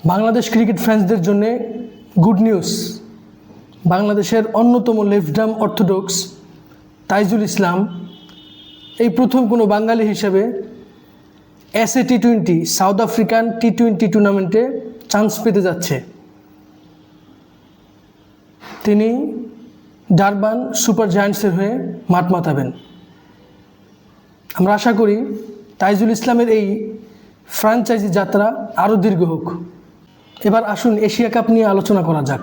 Bangladesh cricket ফ্যান্সদের জন্য good news. বাংলাদেশের অন্যতম লেফট আর্ম অর্থোডক্স তাইজুল ইসলাম এই প্রথম কোনো বাঙালি হিসেবে এসএ টি-20 সাউথ আফ্রিকান টি-20 টুর্নামেন্টে চান্স পেতে যাচ্ছে। তিনি ডারবান সুপার জায়ান্টসের হয়ে মাঠ মাতাবেন। আমরা আশা করি তাইজুল ইসলামের এই ফ্র্যাঞ্চাইজি যাত্রা আরও দীর্ঘ হোক। এবার আসুন এশিয়া কাপ নিয়ে আলোচনা করা যাক।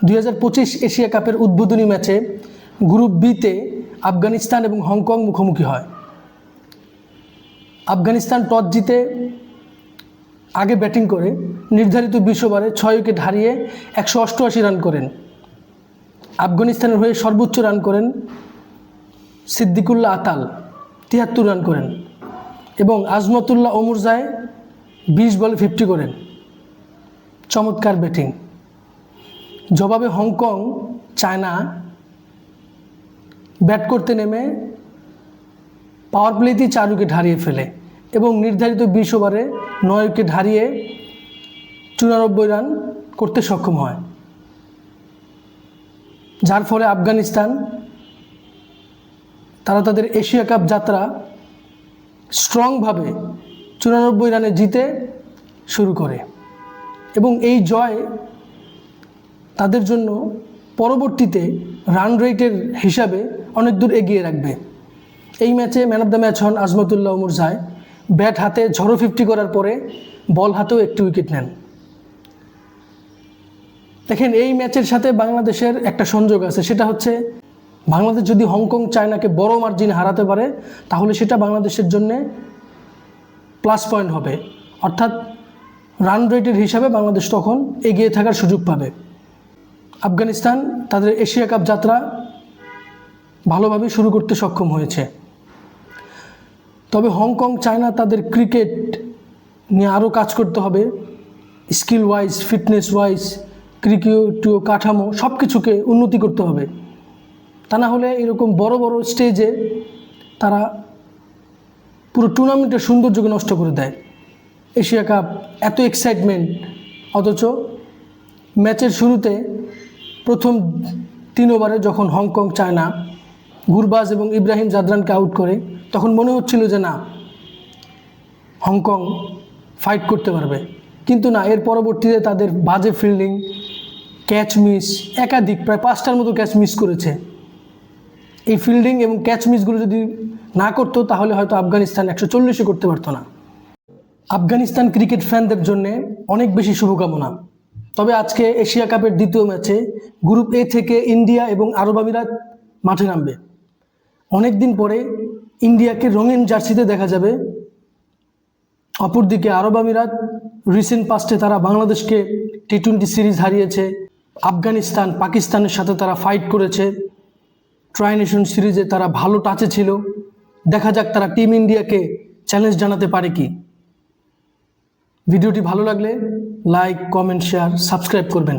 2025 এশিয়া কাপের উদ্বোধনী ম্যাচে গ্রুপ বিতে আফগানিস্তান এবং হংকং মুখোমুখি হয়। আফগানিস্তান টস জিতে আগে ব্যাটিং করে নির্ধারিত 20 ওভারে 6 উইকেট হারিয়ে 188 রান করেন। আফগানিস্তানের হয়ে সর্বোচ্চ রান করেন সিদ্দিকুল্লাহ আতাল, 73 রান করেন এবং আজমতুল্লাহ ওমরজায় 20 বলে 50 করেন। চমৎকার ব্যাটিং। জবাবে হংকং চায়না ব্যাট করতে নেমে পাওয়ার প্লেতেই 4 উইকেট হারিয়ে ফেলে এবং নির্ধারিত 20 ওভারে 9 উইকেট হারিয়ে 94 রান করতে সক্ষম হয়, যার ফলে আফগানিস্তান তারা তাদের এশিয়া কাপ যাত্রা স্ট্রংভাবে 94 রানে জিতে শুরু করে এবং এই জয় তাদের জন্য পরবর্তীতে রান রেটের হিসাবে অনেক দূর এগিয়ে রাখবে। এই ম্যাচে ম্যান অফ দ্য ম্যাচ হন আজমতুল্লাহ ওমরজায়। ব্যাট হাতে ঝড়ো 50 করার পরে বল হাতেও একটি উইকেট নেন। দেখেন, এই ম্যাচের সাথে বাংলাদেশের একটা সংযোগ আছে, সেটা হচ্ছে বাংলাদেশ যদি হংকং চায়নাকে বড় মার্জিনে হারাতে পারে তাহলে সেটা বাংলাদেশের জন্যে প্লাস পয়েন্ট হবে, অর্থাৎ রান রেটের হিসাবে বাংলাদেশ তখন এগিয়ে থাকার সুযোগ পাবে। আফগানিস্তান তাদের এশিয়া কাপ যাত্রা ভালোভাবে শুরু করতে সক্ষম হয়েছে। তবে হংকং চায়না তাদের ক্রিকেট নিয়ে আরও কাজ করতে হবে। স্কিল ওয়াইজ, ফিটনেস ওয়াইজ, ক্রিকেটীয় কাঠামো সব কিছুকে উন্নতি করতে হবে। তা না হলে এরকম বড় বড় স্টেজে তারা পুরো টুর্নামেন্টের সৌন্দর্যকে নষ্ট করে দেয়। এশিয়া কাপ এত এক্সাইটমেন্ট, অথচ ম্যাচের শুরুতে প্রথম 3 ওভারে যখন হংকং চায়না গুরবাজ এবং ইব্রাহিম জাদরানকে আউট করে, তখন মনে হচ্ছিল যে না, হংকং ফাইট করতে পারবে, কিন্তু না, এর পরবর্তীতে তাদের বাজে ফিল্ডিং, ক্যাচ মিস, একাধিক প্রায় 5টার মতো ক্যাচ মিস করেছে। এই ফিল্ডিং এবং ক্যাচ মিসগুলো যদি না করতো তাহলে হয়তো আফগানিস্তান 140 করতে পারতো না। আফগানিস্তান ক্রিকেট ফ্যানদের জন্য অনেক বেশি শুভকামনা। তবে আজকে এশিয়া কাপের দ্বিতীয় ম্যাচে গ্রুপ এ থেকে ইন্ডিয়া এবং আরব আমিরাত মাঠে নামবে। অনেক দিন পরে ইন্ডিয়াকে রঙিন জার্সিতে দেখা যাবে। অপরদিকে আরব আমিরাত রিসেন্ট পাস্টে তারা বাংলাদেশকে টি-20 সিরিজ হারিয়েছে। আফগানিস্তান পাকিস্তানের সাথে তারা ফাইট করেছে। ট্রাই নেশন সিরিজে তারা ভালো টাচে ছিল। দেখা যাক তারা টিম ইন্ডিয়াকে চ্যালেঞ্জ জানাতে পারে কি। ভিডিওটি ভালো লাগলে লাইক, কমেন্ট, শেয়ার, সাবস্ক্রাইব করবেন।